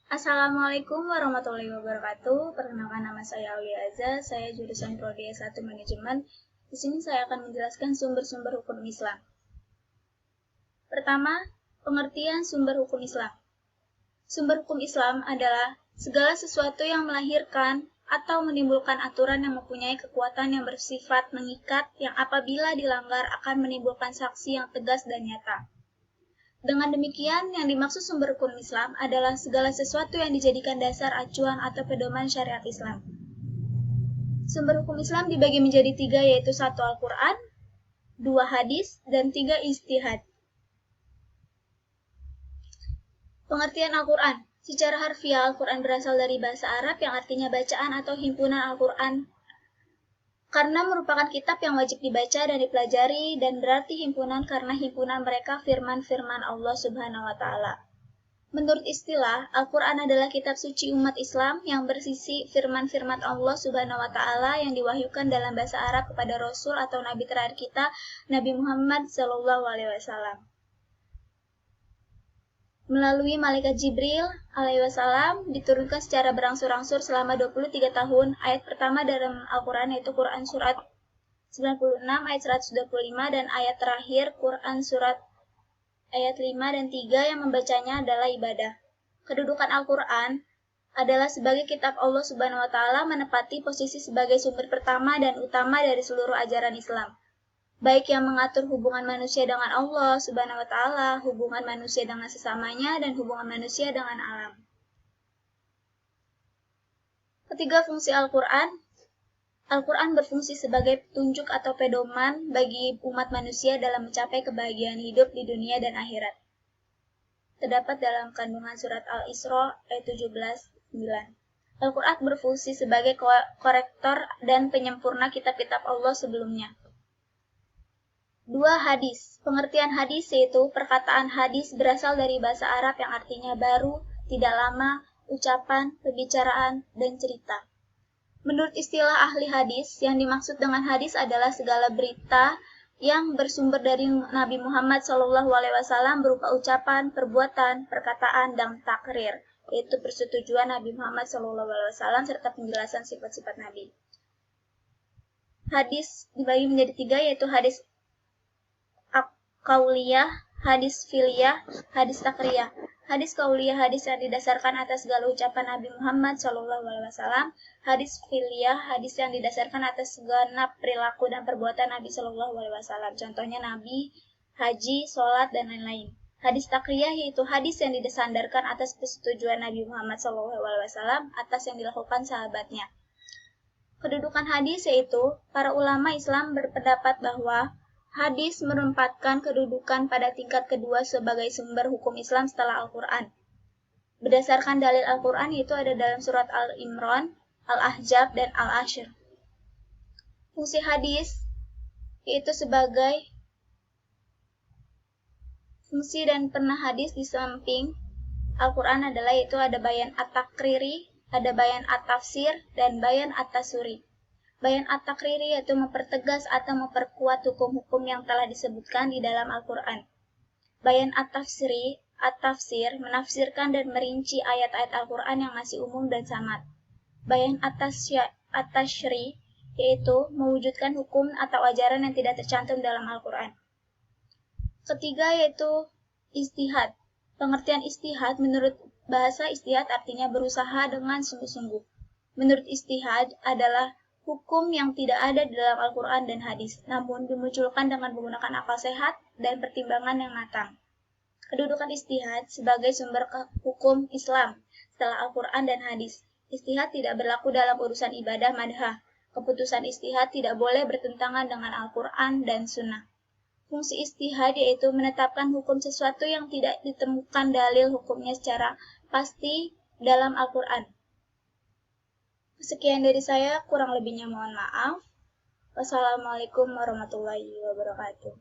Assalamualaikum warahmatullahi wabarakatuh. Perkenalkan, nama saya Aulia Azza. Saya jurusan Prodi S1 Manajemen. Di sini saya akan menjelaskan sumber-sumber hukum Islam. Pertama, pengertian sumber hukum Islam. Sumber hukum Islam adalah segala sesuatu yang melahirkan atau menimbulkan aturan yang mempunyai kekuatan yang bersifat mengikat yang apabila dilanggar akan menimbulkan sanksi yang tegas dan nyata. Dengan demikian, yang dimaksud sumber hukum Islam adalah segala sesuatu yang dijadikan dasar acuan atau pedoman syariat Islam. Sumber hukum Islam dibagi menjadi 3, yaitu 1 Al-Quran, 2 hadis, dan 3 ijtihad. Pengertian Al-Quran. Secara harfiah, Al-Quran berasal dari bahasa Arab yang artinya bacaan atau himpunan Al-Quran, karena merupakan kitab yang wajib dibaca dan dipelajari, dan berarti himpunan karena himpunan mereka firman-firman Allah Subhanahu wa Ta'ala. Menurut istilah, Al-Quran adalah kitab suci umat Islam yang bersisi firman-firman Allah Subhanahu wa Ta'ala yang diwahyukan dalam bahasa Arab kepada Rasul atau Nabi terakhir kita, Nabi Muhammad SAW. Melalui malaikat Jibril alaihissalam diturunkan secara berangsur-angsur selama 23 tahun. Ayat pertama dalam Al-Quran yaitu Quran Surat 96 ayat 125 dan ayat terakhir Quran Surat ayat 5 dan 3 yang membacanya adalah ibadah. Kedudukan Al-Quran adalah sebagai kitab Allah Subhanahu wa Ta'ala menepati posisi sebagai sumber pertama dan utama dari seluruh ajaran Islam. Baik yang mengatur hubungan manusia dengan Allah Subhanahu wa Ta'ala, hubungan manusia dengan sesamanya, dan hubungan manusia dengan alam. Ketiga, fungsi Al-Quran. Al-Quran berfungsi sebagai petunjuk atau pedoman bagi umat manusia dalam mencapai kebahagiaan hidup di dunia dan akhirat. Terdapat dalam kandungan surat Al-Isra ayat 17:9. Al-Quran berfungsi sebagai korektor dan penyempurna kitab-kitab Allah sebelumnya. 2. Hadis. Pengertian hadis yaitu perkataan hadis berasal dari bahasa Arab yang artinya baru, tidak lama, ucapan, pembicaraan, dan cerita. Menurut istilah ahli hadis, yang dimaksud dengan hadis adalah segala berita yang bersumber dari Nabi Muhammad SAW berupa ucapan, perbuatan, perkataan, dan takrir, yaitu persetujuan Nabi Muhammad SAW serta penjelasan sifat-sifat Nabi. Hadis dibagi menjadi 3, yaitu hadis kauliyah, hadis filiyah, hadis takriyah. Hadis kauliyah hadis yang didasarkan atas segala ucapan Nabi Muhammad SAW. Hadis filiyah hadis yang didasarkan atas segenap perilaku dan perbuatan Nabi SAW. Contohnya nabi, haji, sholat, dan lain-lain. Hadis takriyah yaitu hadis yang disandarkan atas persetujuan Nabi Muhammad SAW atas yang dilakukan sahabatnya. Kedudukan hadis yaitu para ulama Islam berpendapat bahwa hadis menempatkan kedudukan pada tingkat kedua sebagai sumber hukum Islam setelah Al-Quran. Berdasarkan dalil Al-Quran itu ada dalam surat Al-Imran, Al-Ahzab, dan Al-Ashr. Fungsi hadis yaitu sebagai fungsi dan pernah hadis di samping Al-Quran adalah yaitu ada bayan at-takriri, ada bayan at-tafsir, dan bayan at-tasuri. Bayan at-takriri yaitu mempertegas atau memperkuat hukum-hukum yang telah disebutkan di dalam Al-Quran. Bayan at-tafsir menafsirkan dan merinci ayat-ayat Al-Quran yang masih umum dan samad. Bayan at-tashri yaitu mewujudkan hukum atau ajaran yang tidak tercantum dalam Al-Quran. Ketiga yaitu ijtihad. Pengertian ijtihad menurut bahasa ijtihad artinya berusaha dengan sungguh-sungguh. Menurut ijtihad adalah hukum yang tidak ada di dalam Al-Quran dan hadis, namun dimunculkan dengan menggunakan akal sehat dan pertimbangan yang matang. Kedudukan ijtihad sebagai sumber hukum Islam setelah Al-Quran dan hadis. Ijtihad tidak berlaku dalam urusan ibadah madhah. Keputusan ijtihad tidak boleh bertentangan dengan Al-Quran dan Sunnah. Fungsi ijtihad yaitu menetapkan hukum sesuatu yang tidak ditemukan dalil hukumnya secara pasti dalam Al-Quran. Sekian dari saya, kurang lebihnya mohon maaf. Wassalamualaikum warahmatullahi wabarakatuh.